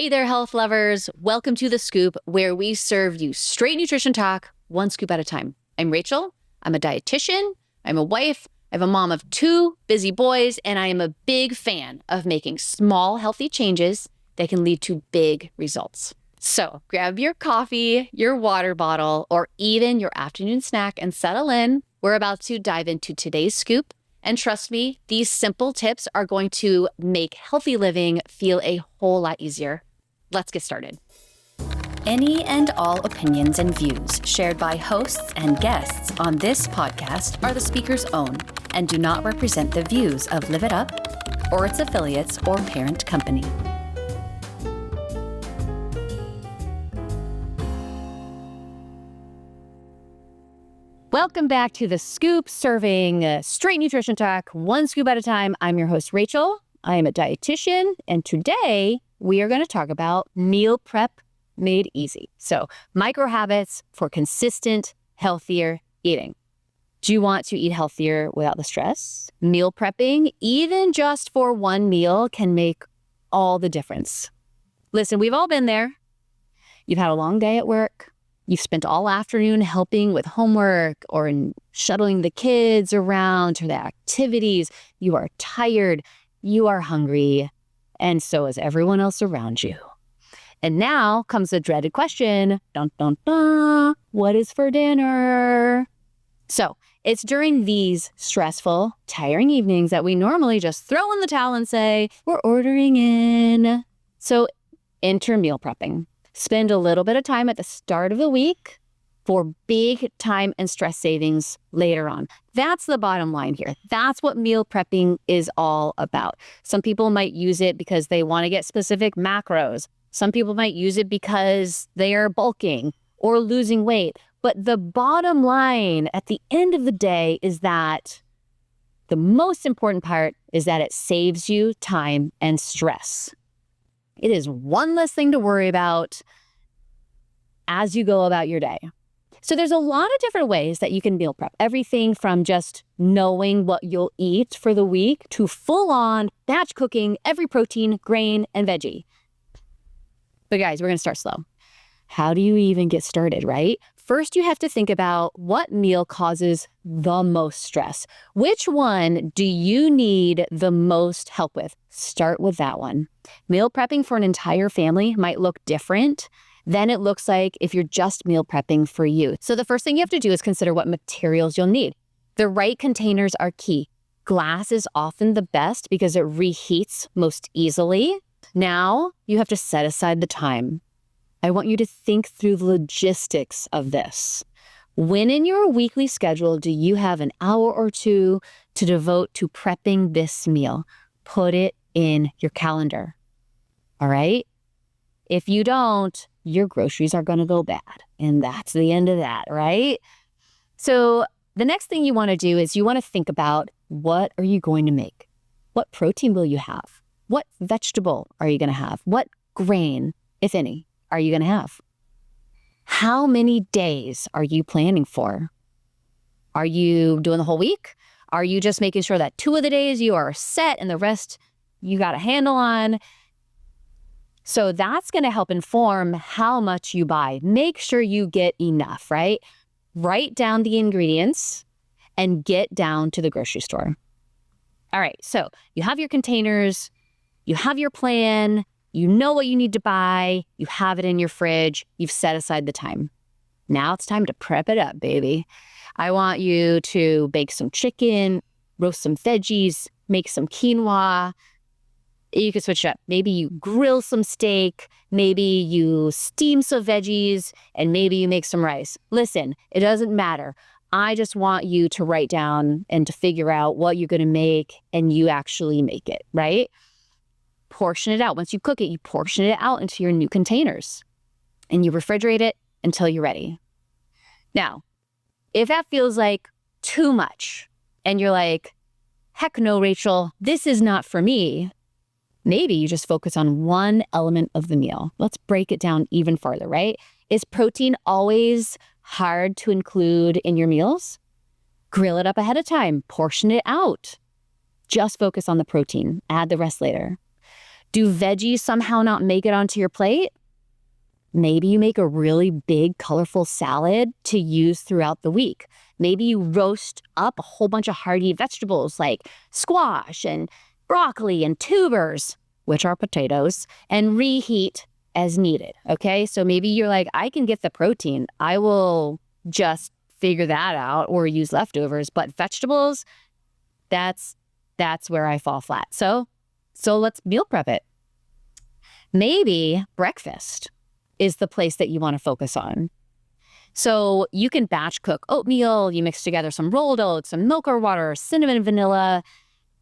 Hey there, health lovers. Welcome to The Scoop, where we serve you straight nutrition talk, one scoop at a time. I'm Rachel. I'm a dietitian. I'm a wife. I'm a mom of 2 busy boys, and I am a big fan of making small, healthy changes that can lead to big results. So grab your coffee, your water bottle, or even your afternoon snack and settle in. We're about to dive into today's scoop. And trust me, these simple tips are going to make healthy living feel a whole lot easier. Let's get started. Any and all opinions and views shared by hosts and guests on this podcast are the speaker's own and do not represent the views of Live It Up or its affiliates or parent company. Welcome back to The Scoop, serving straight nutrition talk, one scoop at a time. I'm your host, Rachel. I am a dietitian, and today we are going to talk about meal prep made easy. So, micro habits for consistent, healthier eating. Do you want to eat healthier without the stress? Meal prepping, even just for one meal, can make all the difference. Listen, we've all been there. You've had a long day at work. You've spent all afternoon helping with homework or in shuttling the kids around to their activities. You are tired. You are hungry. And so is everyone else around you. And now comes the dreaded question, dun, dun, dun, what is for dinner? So it's during these stressful, tiring evenings that we normally just throw in the towel and say, we're ordering in. So enter meal prepping. Spend a little bit of time at the start of the week for big time and stress savings later on. That's the bottom line here. That's what meal prepping is all about. Some people might use it because they want to get specific macros. Some people might use it because they are bulking or losing weight. But the bottom line at the end of the day is that the most important part is that it saves you time and stress. It is one less thing to worry about as you go about your day. So there's a lot of different ways that you can meal prep. Everything from just knowing what you'll eat for the week to full-on batch cooking every protein, grain, and veggie. But guys, we're going to start slow. How do you even get started, right? First, you have to think about what meal causes the most stress. Which one do you need the most help with? Start with that one. Meal prepping for an entire family might look different than it looks like if you're just meal prepping for you. So the first thing you have to do is consider what materials you'll need. The right containers are key. Glass is often the best because it reheats most easily. Now you have to set aside the time. I want you to think through the logistics of this. When in your weekly schedule do you have an hour or two to devote to prepping this meal? Put it in your calendar. All right? If you don't, your groceries are going to go bad. And that's the end of that, right? So the next thing you want to do is you want to think about, what are you going to make? What protein will you have? What vegetable are you going to have? What grain, if any, are you going to have? How many days are you planning for? Are you doing the whole week? Are you just making sure that 2 of the days you are set and the rest you got a handle on? So that's going to help inform how much you buy. Make sure you get enough, right? Write down the ingredients and get down to the grocery store. All right, so you have your containers, you have your plan, you know what you need to buy, you have it in your fridge, you've set aside the time. Now it's time to prep it up, baby. I want you to bake some chicken, roast some veggies, make some quinoa. You can switch it up. Maybe you grill some steak, maybe you steam some veggies, and maybe you make some rice. Listen, it doesn't matter. I just want you to write down and to figure out what you're going to make, and you actually make it, right? Portion it out. Once you cook it, you portion it out into your new containers and you refrigerate it until you're ready. Now, if that feels like too much and you're like, heck no, Rachel, this is not for me, maybe you just focus on one element of the meal. Let's break it down even farther, right? Is protein always hard to include in your meals? Grill it up ahead of time, portion it out. Just focus on the protein, add the rest later. Do veggies somehow not make it onto your plate? Maybe you make a really big, colorful salad to use throughout the week. Maybe you roast up a whole bunch of hearty vegetables like squash and broccoli and tubers, which are potatoes, and reheat as needed, okay? So maybe you're like, I can get the protein. I will just figure that out or use leftovers. But vegetables, that's where I fall flat. So let's meal prep it. Maybe breakfast is the place that you want to focus on. So you can batch cook oatmeal, you mix together some rolled oats, some milk or water, cinnamon, vanilla.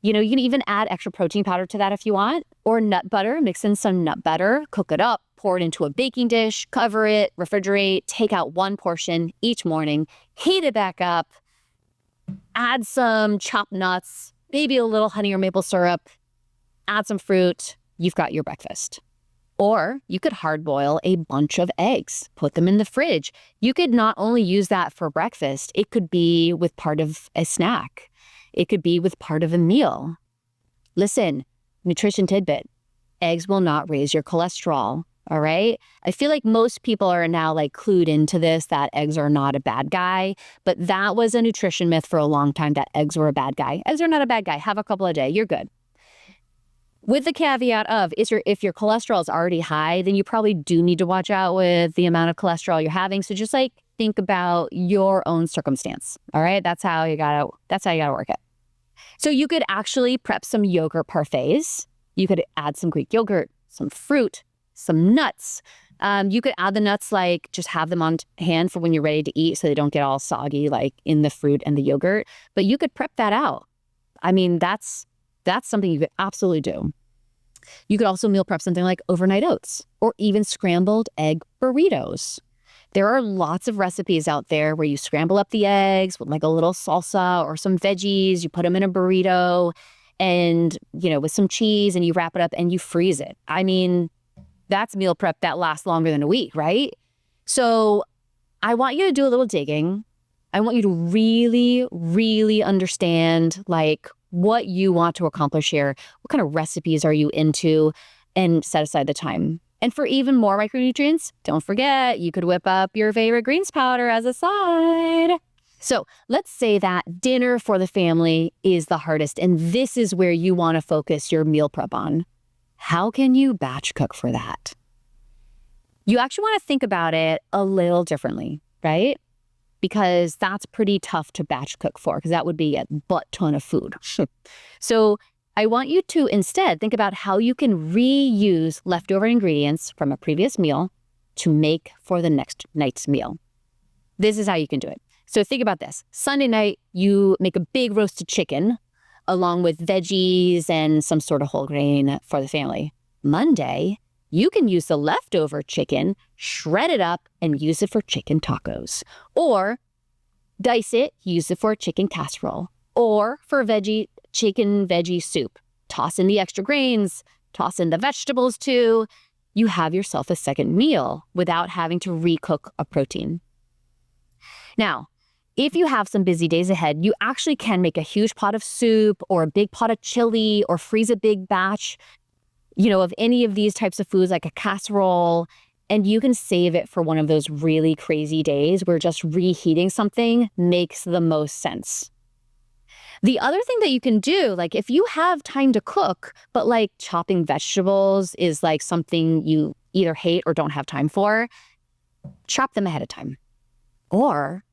You know, you can even add extra protein powder to that if you want, or nut butter, mix in some nut butter, cook it up, pour it into a baking dish, cover it, refrigerate, take out one portion each morning, heat it back up, add some chopped nuts, maybe a little honey or maple syrup, add some fruit, you've got your breakfast. Or you could hard boil a bunch of eggs, put them in the fridge. You could not only use that for breakfast, it could be with part of a snack. It could be with part of a meal. Listen, nutrition tidbit, eggs will not raise your cholesterol, all right? I feel like most people are now like clued into this, that eggs are not a bad guy, but that was a nutrition myth for a long time that eggs were a bad guy. Eggs are not a bad guy. Have a couple a day, you're good. With the caveat of if your cholesterol is already high, then you probably do need to watch out with the amount of cholesterol you're having. So just like think about your own circumstance. All right. That's how you gotta work it. So you could actually prep some yogurt parfaits. You could add some Greek yogurt, some fruit, some nuts. You could add the nuts, like just have them on hand for when you're ready to eat so they don't get all soggy like in the fruit and the yogurt. But you could prep that out. I mean, that's something you could absolutely do. You could also meal prep something like overnight oats or even scrambled egg burritos. There are lots of recipes out there where you scramble up the eggs with like a little salsa or some veggies. You put them in a burrito and, you know, with some cheese, and you wrap it up and you freeze it. I mean, that's meal prep that lasts longer than a week, right? So I want you to do a little digging. I want you to really, really understand like what you want to accomplish here. What kind of recipes are you into? And set aside the time. And for even more micronutrients, don't forget, you could whip up your favorite greens powder as a side. So let's say that dinner for the family is the hardest, and this is where you want to focus your meal prep on. How can you batch cook for that? You actually want to think about it a little differently, right? Because that's pretty tough to batch cook for, because that would be a butt ton of food. So I want you to instead think about how you can reuse leftover ingredients from a previous meal to make for the next night's meal. This is how you can do it. So think about this. Sunday night, you make a big roasted chicken along with veggies and some sort of whole grain for the family. Monday, you can use the leftover chicken, shred it up, and use it for chicken tacos. Or dice it, use it for a chicken casserole. Or for chicken veggie soup. Toss in the extra grains, toss in the vegetables too. You have yourself a second meal without having to recook a protein. Now, if you have some busy days ahead, you actually can make a huge pot of soup or a big pot of chili or freeze a big batch, you know, of any of these types of foods like a casserole, and you can save it for one of those really crazy days where just reheating something makes the most sense. The other thing that you can do, like if you have time to cook, but like chopping vegetables is like something you either hate or don't have time for, chop them ahead of time. Or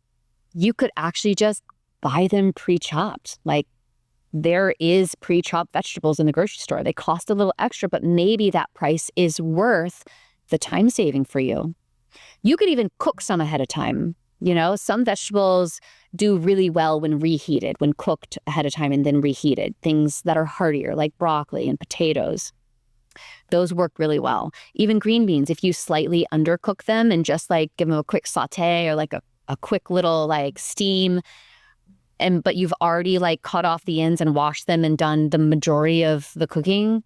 you could actually just buy them pre-chopped. Like there is pre-chopped vegetables in the grocery store. They cost a little extra, but maybe that price is worth the time saving for you. You could even cook some ahead of time. You know, some vegetables do really well when reheated, when cooked ahead of time and then reheated. Things that are heartier like broccoli and potatoes. Those work really well. Even green beans, if you slightly undercook them and just like give them a quick saute or like a quick little like steam, but you've already like cut off the ends and washed them and done the majority of the cooking,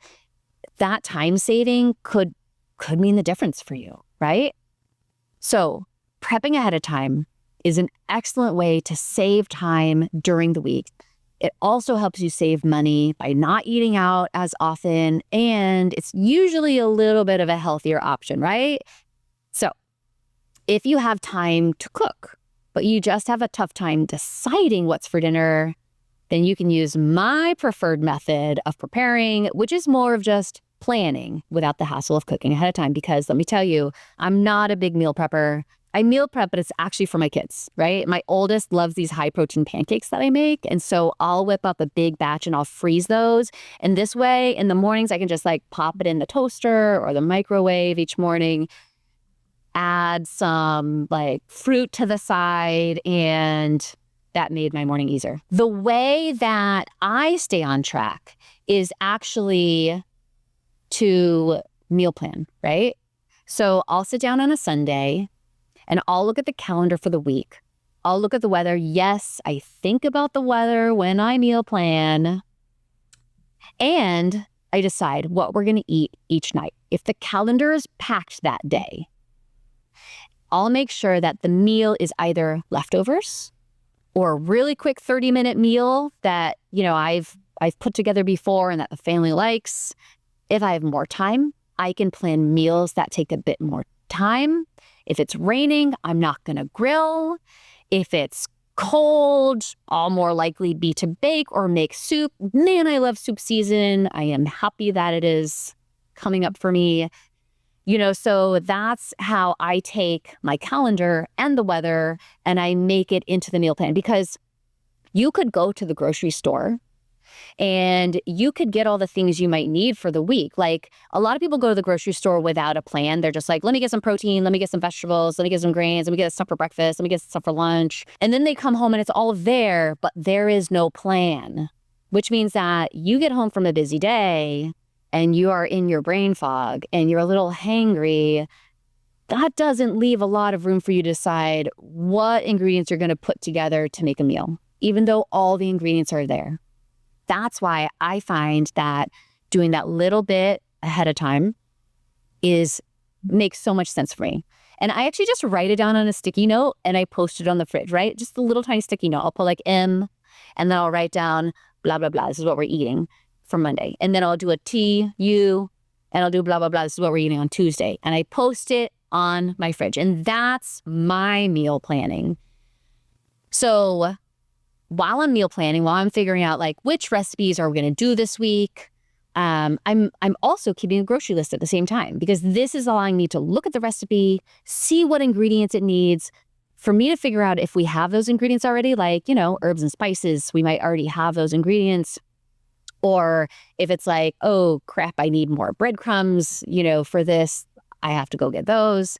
that time saving could mean the difference for you, right? So prepping ahead of time is an excellent way to save time during the week It also helps you save money by not eating out as often, and it's usually a little bit of a healthier option, right? So if you have time to cook, but you just have a tough time deciding what's for dinner, then you can use my preferred method of preparing, which is more of just planning without the hassle of cooking ahead of time. Because let me tell you, I'm not a big meal prepper. I meal prep, but it's actually for my kids, right? My oldest loves these high protein pancakes that I make. And so I'll whip up a big batch and I'll freeze those. And this way, in the mornings, I can just like pop it in the toaster or the microwave each morning, add some like fruit to the side, and that made my morning easier. The way that I stay on track is actually to meal plan, right? So I'll sit down on a Sunday and I'll look at the calendar for the week. I'll look at the weather. Yes, I think about the weather when I meal plan. And I decide what we're going to eat each night. If the calendar is packed that day, I'll make sure that the meal is either leftovers or a really quick 30-minute meal that, I've put together before and that the family likes. If I have more time, I can plan meals that take a bit more time. If it's raining, I'm not going to grill. If it's cold, I'll more likely be to bake or make soup. Man, I love soup season. I am happy that it is coming up for me. So that's how I take my calendar and the weather and I make it into the meal plan, because you could go to the grocery store and you could get all the things you might need for the week. Like a lot of people go to the grocery store without a plan. They're just like, let me get some protein, let me get some vegetables, let me get some grains, let me get stuff for breakfast, let me get stuff for lunch. And then they come home and it's all there, but there is no plan, which means that you get home from a busy day and you are in your brain fog and you're a little hangry. That doesn't leave a lot of room for you to decide what ingredients you're going to put together to make a meal, even though all the ingredients are there. That's why I find that doing that little bit ahead of time makes so much sense for me. And I actually just write it down on a sticky note and I post it on the fridge, right? Just a little tiny sticky note. I'll put like M and then I'll write down blah, blah, blah. This is what we're eating for Monday. And then I'll do a T, U, and I'll do blah, blah, blah. This is what we're eating on Tuesday. And I post it on my fridge. And that's my meal planning. So while I'm meal planning, while I'm figuring out like which recipes are we going to do this week, I'm also keeping a grocery list at the same time, because this is allowing me to look at the recipe, see what ingredients it needs, for me to figure out if we have those ingredients already, like, herbs and spices, we might already have those ingredients. Or if it's like, oh crap, I need more breadcrumbs, for this, I have to go get those.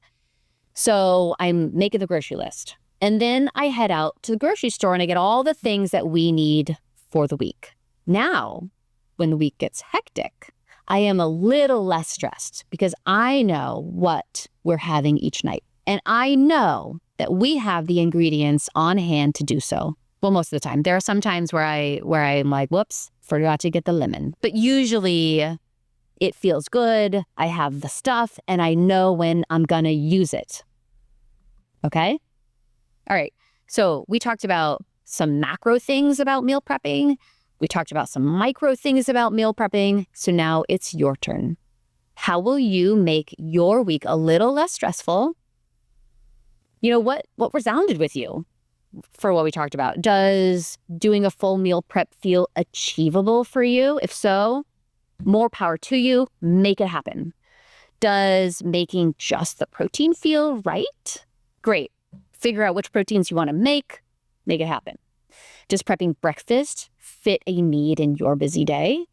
So I'm making the grocery list. And then I head out to the grocery store and I get all the things that we need for the week. Now, when the week gets hectic, I am a little less stressed because I know what we're having each night. And I know that we have the ingredients on hand to do so. Well, most of the time. There are some times where I'm like, whoops, forgot to get the lemon. But usually it feels good. I have the stuff and I know when I'm going to use it. Okay? All right, so we talked about some macro things about meal prepping. We talked about some micro things about meal prepping. So now it's your turn. How will you make your week a little less stressful? What resounded with you for what we talked about? Does doing a full meal prep feel achievable for you? If so, more power to you. Make it happen. Does making just the protein feel right? Great. Figure out which proteins you want to make it happen. Does prepping breakfast fit a need in your busy day?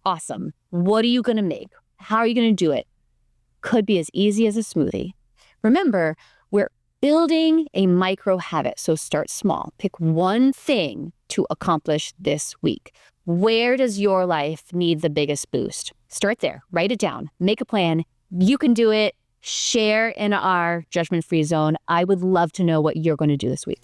Awesome. What are you going to make? How are you going to do it? Could be as easy as a smoothie. Remember, we're building a micro habit, so start small. Pick one thing to accomplish this week. Where does your life need the biggest boost? Start there. Write it down. Make a plan. You can do it. Share in our judgment-free zone. I would love to know what you're going to do this week.